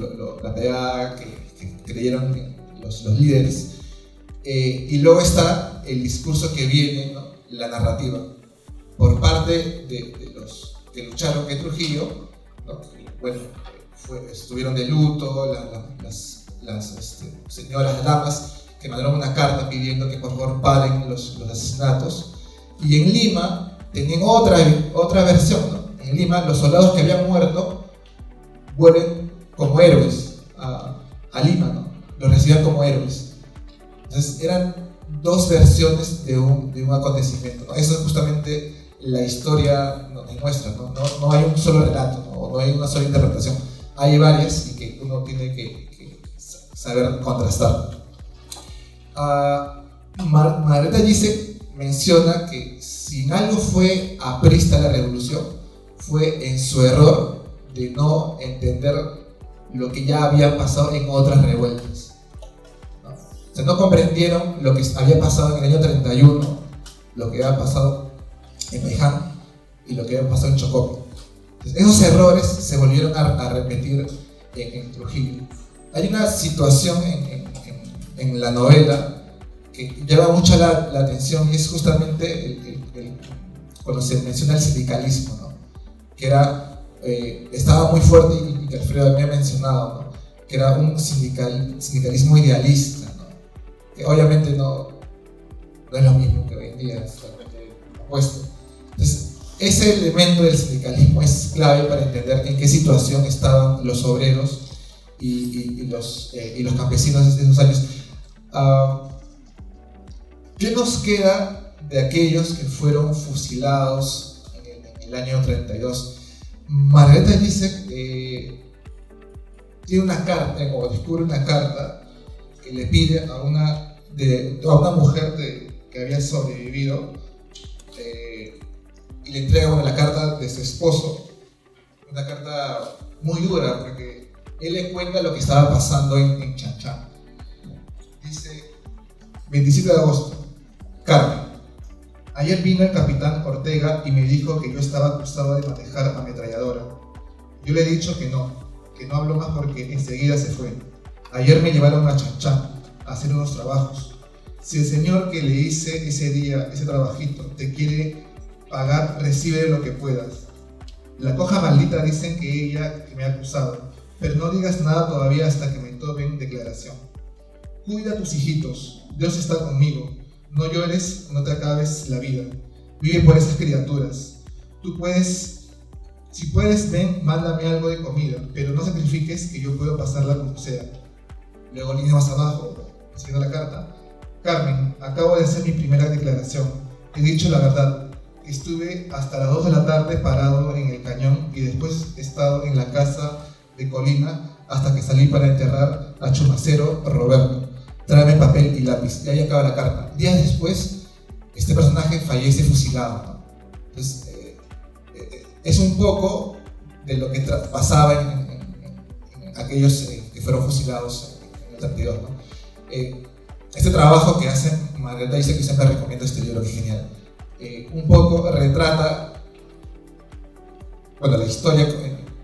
la pegada que creyeron los líderes, y luego está el discurso que viene, ¿no? La narrativa por parte de los que lucharon en Trujillo, ¿no? Bueno, estuvieron de luto, las señoras damas que mandaron una carta pidiendo que por favor paren los asesinatos, y en Lima tenían otra versión, ¿no? En Lima, los soldados que habían muerto vuelven como héroes a Lima, ¿no? Los recibían como héroes. Entonces, eran dos versiones de un acontecimiento, ¿no? Eso es justamente la historia nos demuestra, ¿no? No hay un solo relato, ¿no? No hay una sola interpretación. Hay varias y que uno tiene que saber contrastar. Margareta menciona que si en algo fue aprista la revolución, fue en su error de no entender lo que ya había pasado en otras revueltas. sea, no comprendieron lo que había pasado en el año 31, lo que había pasado en Maiján y lo que había pasado en Chocó. Entonces, esos errores se volvieron a repetir en Trujillo. Hay una situación en la novela que llama mucho la atención, y es justamente cuando se menciona el sindicalismo, ¿no? Que era, estaba muy fuerte, y que Alfredo había mencionado, ¿no? Que era un sindicalismo idealista, ¿no? Que obviamente no es lo mismo que hoy en día, es totalmente opuesto. Entonces, ese elemento del sindicalismo es clave para entender en qué situación estaban los obreros y los campesinos desde esos años. ¿Qué nos queda de aquellos que fueron fusilados en el año 32? Margareta dice que tiene una carta, o descubre una carta que le pide a una mujer que había sobrevivido, y le entrega la carta de su esposo, una carta muy dura, porque él le cuenta lo que estaba pasando en Chanchán. Dice: 27 de agosto, Carmen, ayer vino el capitán Ortega y me dijo que yo estaba acusado de manejar ametralladora. Yo le he dicho que no hablo más porque enseguida se fue. Ayer me llevaron a Chanchán a hacer unos trabajos. Si el señor que le hice ese día, ese trabajito, te quiere pagar, recibe lo que puedas. La coja maldita dicen que ella que me ha acusado, pero no digas nada todavía hasta que me tomen declaración. Cuida a tus hijitos, Dios está conmigo. No llores, no te acabes la vida. Vive por esas criaturas. Si puedes, ven, mándame algo de comida, pero no sacrifiques que yo puedo pasarla como sea. Luego, línea más abajo, siguiendo la carta: Carmen, acabo de hacer mi primera declaración. He dicho la verdad. Estuve hasta las 2 de la tarde parado en el cañón y después he estado en la casa de Colina hasta que salí para enterrar a Chumacero Roberto. Tráeme papel y lápiz. Y ahí acaba la carta. Días después, este personaje fallece fusilado, ¿no? Entonces, es un poco de lo que pasaba en aquellos que fueron fusilados en el 32, ¿no? Este trabajo que hacen, Margareta dice que siempre recomiendo este libro, que es genial. Un poco retrata, la historia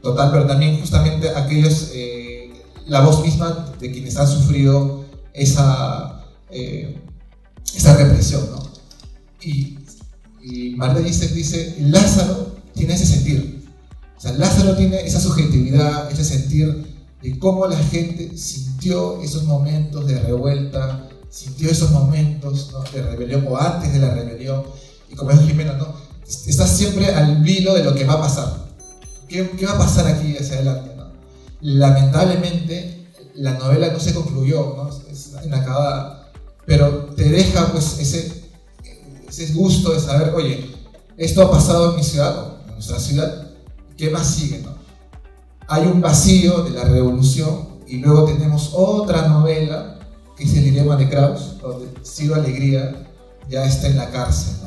total, pero también justamente aquellos, la voz misma de quienes han sufrido esa represión, ¿no? Y Margareta dice, Lázaro tiene ese sentir, o sea, Lázaro tiene esa subjetividad, ese sentir de cómo la gente sintió esos momentos de revuelta, sintió esos momentos, ¿no?, de rebelión, o antes de la rebelión. Y como dijo Jimena, ¿no?, estás siempre al hilo de lo que va a pasar. ¿Qué va a pasar aquí hacia adelante, ¿no? Lamentablemente, la novela no se concluyó, ¿no? Es inacabada, pero te deja pues ese gusto de saber, oye, esto ha pasado en mi ciudad, en nuestra ciudad, ¿qué más sigue, no? Hay un vacío de la revolución, y luego tenemos otra novela, que es El idioma de Kraus, donde Ciro Alegría ya está en la cárcel, ¿no?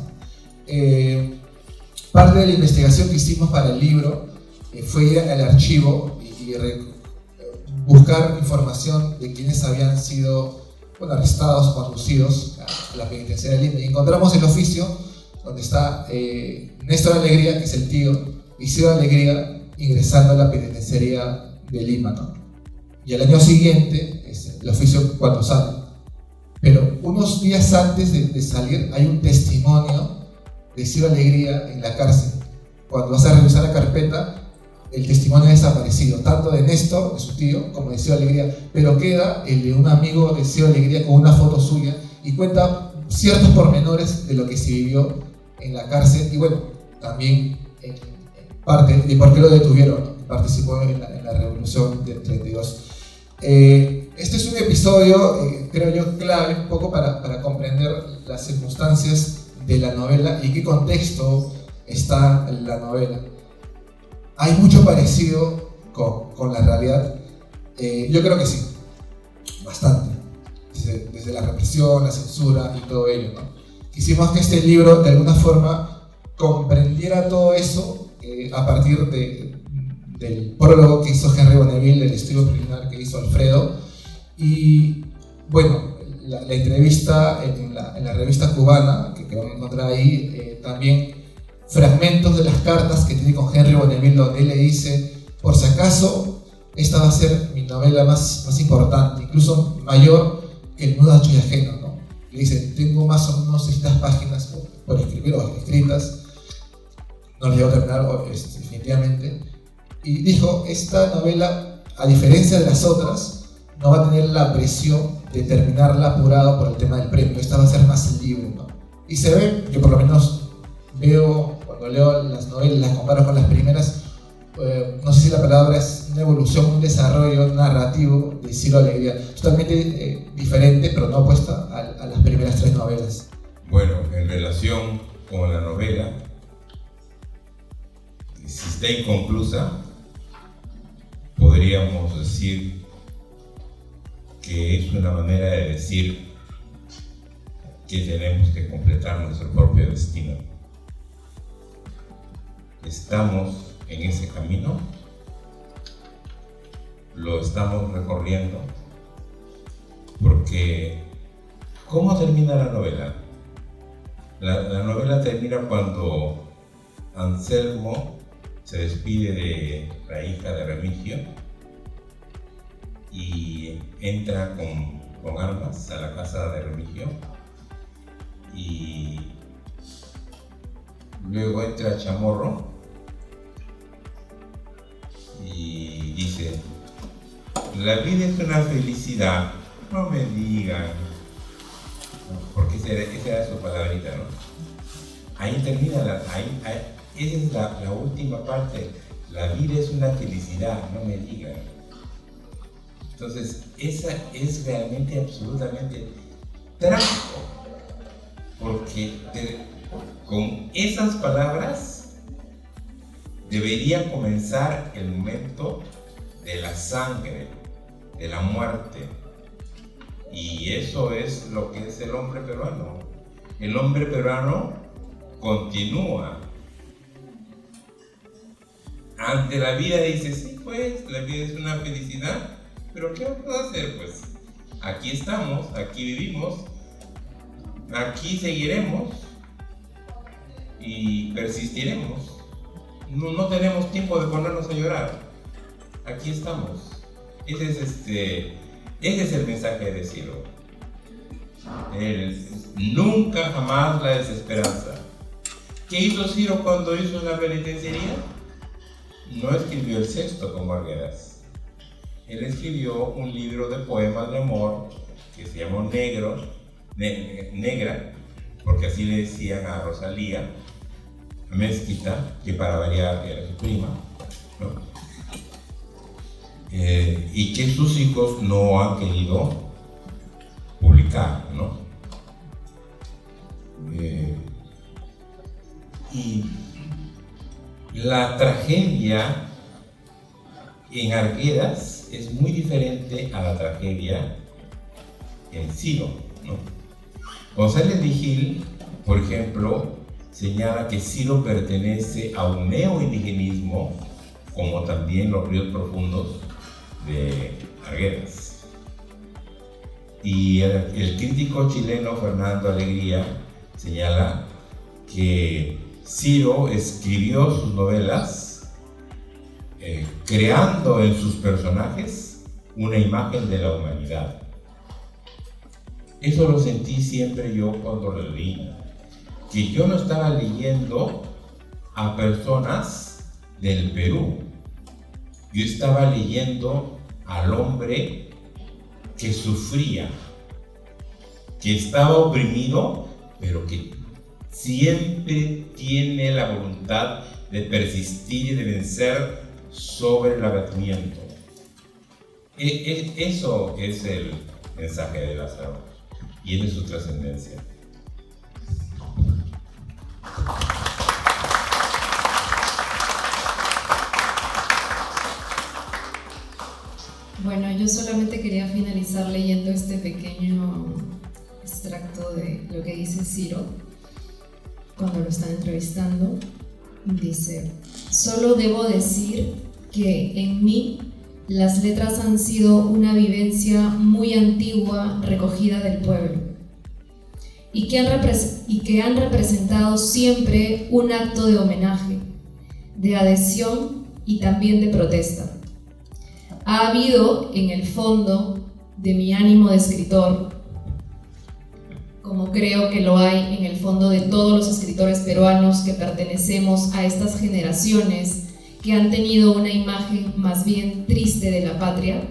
Parte de la investigación que hicimos para el libro fue ir al archivo y buscar información de quienes habían sido arrestados o conducidos a la penitenciaria de Lima, y encontramos el oficio donde está Néstor Alegría, que es el tío, y Ciro Alegría ingresando a la penitenciaria de Lima, ¿no? Y al año siguiente el oficio cuando sale, pero unos días antes de salir hay un testimonio de Ciro Alegría en la cárcel. Cuando vas a revisar la carpeta, el testimonio ha desaparecido, tanto de Néstor, de su tío, como de Ciro Alegría, pero queda el de un amigo de Ciro Alegría con una foto suya, y cuenta ciertos pormenores de lo que se vivió en la cárcel, y también en parte de por qué lo detuvieron, ¿no? Participó en la revolución del 32. Este es un episodio, creo yo, clave un poco para comprender las circunstancias de la novela y qué contexto está la novela. Hay mucho parecido con la realidad. Yo creo que sí, bastante, desde la represión, la censura y todo ello, ¿no? Quisimos que este libro de alguna forma comprendiera todo eso a partir del prólogo que hizo Henry Bonneville, del estudio preliminar que hizo Alfredo, y la entrevista en la revista cubana, que van a encontrar ahí, también fragmentos de las cartas que tiene con Henry Bonneville, donde él le dice, por si acaso, esta va a ser mi novela más importante, incluso mayor que El nudo hecho y ajeno, ¿no? Le dice, tengo más o menos 600 páginas por escribir o escritas, no las llevo a terminar definitivamente, y dijo, esta novela, a diferencia de las otras, no va a tener la presión de terminarla apurado por el tema del premio, esta va a ser más libre, ¿no? Y se ve, yo por lo menos veo, cuando leo las novelas, las comparo con las primeras, no sé si la palabra es una evolución, un desarrollo narrativo de Ciro Alegría, totalmente diferente, pero no opuesta a las primeras 3 novelas. Bueno, en relación con la novela, si está inconclusa, podríamos decir que es una manera de decir que tenemos que completar nuestro propio destino. Estamos en ese camino, lo estamos recorriendo, porque ¿cómo termina la novela? La novela termina cuando Anselmo se despide de la hija de Remigio y entra con armas a la casa de Remigio, y luego entra Chamorro y dice, la vida es una felicidad, no me digan, porque esa era su palabrita, ¿no? Ahí termina, esa es la última parte, la vida es una felicidad, no me digan. Entonces, esa es realmente absolutamente trágico, porque con esas palabras debería comenzar el momento de la sangre, de la muerte. Y eso es lo que es el hombre peruano. El hombre peruano continúa. Ante la vida dice, sí, pues, la vida es una felicidad, pero ¿qué vamos a hacer? Pues, aquí estamos, aquí vivimos, aquí seguiremos y persistiremos. No tenemos tiempo de ponernos a llorar. Aquí estamos. Ese es el mensaje de Ciro. Nunca jamás la desesperanza. ¿Qué hizo Ciro cuando hizo la penitenciaría? No escribió el sexto como Arguedas. Él escribió un libro de poemas de amor que se llamó Negra, porque así le decían a Rosalía Mezquita, que para variar era su prima, ¿no? Y que sus hijos no han querido publicar, ¿no? Y la tragedia en Arguedas es muy diferente a la tragedia en Ciro, ¿no? González Vigil, por ejemplo, señala que Ciro pertenece a un neoindigenismo, como también los ríos profundos de Arguedas. Y el crítico chileno Fernando Alegría señala que Ciro escribió sus novelas creando en sus personajes una imagen de la humanidad. Eso lo sentí siempre yo cuando lo leí, que yo no estaba leyendo a personas del Perú, yo estaba leyendo al hombre que sufría, que estaba oprimido, pero que siempre tiene la voluntad de persistir y de vencer sobre el abatimiento. Eso es el mensaje de Lázaro y es de su trascendencia. Bueno, yo solamente quería finalizar leyendo este pequeño extracto de lo que dice Ciro cuando lo están entrevistando. Dice: solo debo decir que en mí las letras han sido una vivencia muy antigua recogida del pueblo y que han representado siempre un acto de homenaje, de adhesión y también de protesta. Ha habido en el fondo de mi ánimo de escritor, como creo que lo hay en el fondo de todos los escritores peruanos que pertenecemos a estas generaciones que han tenido una imagen más bien triste de la patria,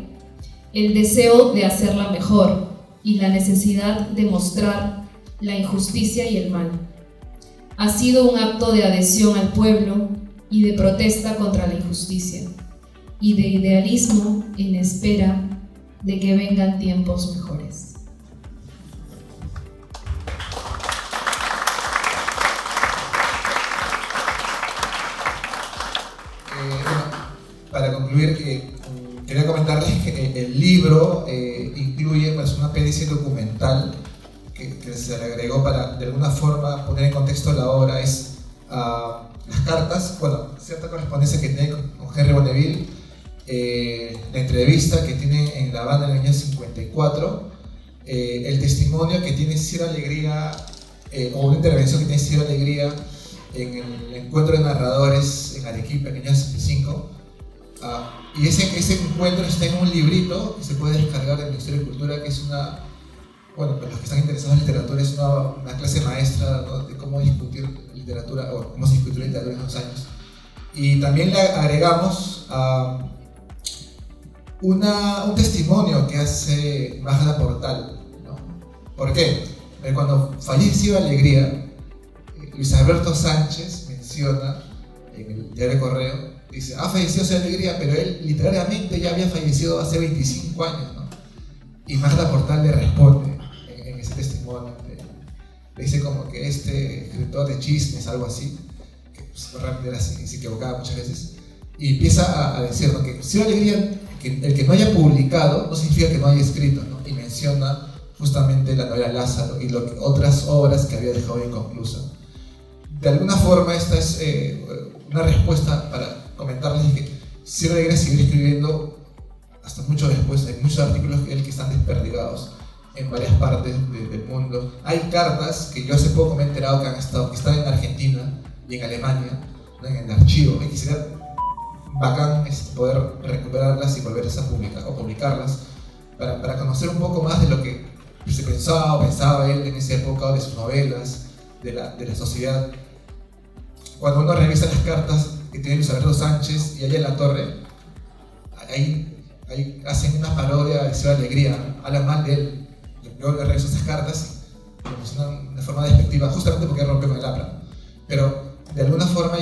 el deseo de hacerla mejor y la necesidad de mostrar la injusticia y el mal. Ha sido un acto de adhesión al pueblo y de protesta contra la injusticia, y de idealismo en espera de que vengan tiempos mejores. Para concluir, quería comentarles que el libro incluye pues, una especie documental que se le agregó para de alguna forma poner en contexto la obra. Es las cartas, bueno, cierta correspondencia que tiene con Henry Bonneville, la entrevista que tiene en La Habana en el año 54, el testimonio que tiene Ciro Alegría, o una intervención que tiene Ciro Alegría en el encuentro de narradores en Arequipa en el año 65. Y ese encuentro está en un librito que se puede descargar del Ministerio de Cultura, que es una, bueno, para los que están interesados en literatura, es una clase maestra, ¿no?, de cómo discutir literatura, o cómo se discutió literatura en esos años. Y también le agregamos un testimonio que hace Magda Portal, ¿no? ¿Por qué? Cuando falleció Alegría, Luis Alberto Sánchez menciona en el diario Correo, dice, ha fallecido Ciro Alegría, pero él literariamente ya había fallecido hace 25 años, ¿no? Y Magda Portal le responde en ese testimonio, le dice como que este escritor de chismes, algo así, que pues, realmente era así, se equivocaba muchas veces, y empieza a decir, ¿no?, que Ciro Alegría, que el que no haya publicado no significa que no haya escrito, ¿no? Y menciona justamente la novela Lázaro y otras obras que había dejado inconclusas. De alguna forma esta es una respuesta para comentarles que Ciro Alegría seguirá escribiendo hasta mucho después. Hay muchos artículos que están desperdigados en varias partes del mundo. Hay cartas que yo hace poco me he enterado que están en Argentina y en Alemania, ¿no?, en el archivo, y que sería bacán poder recuperarlas y volverlas a publicar o publicarlas para conocer un poco más de lo que se pensaba él en esa época, o de sus novelas, de la sociedad. Cuando uno revisa las cartas que tiene Luis Alberto Sánchez y Aya La Torre, ahí hacen una parodia de Ciro Alegría, ¿no? Hablan mal de él. Yo le reviso esas cartas y lo mencionan de forma despectiva, justamente porque rompen el habla. Pero de alguna forma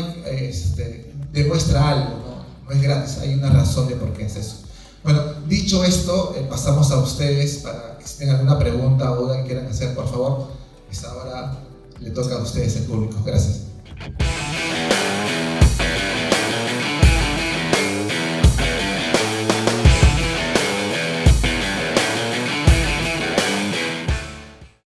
demuestra algo, ¿no? No es gratis, hay una razón de por qué es eso. Bueno, dicho esto, pasamos a ustedes para que si tengan alguna pregunta o duda que quieran hacer, por favor. Esta hora le toca a ustedes, el público. Gracias.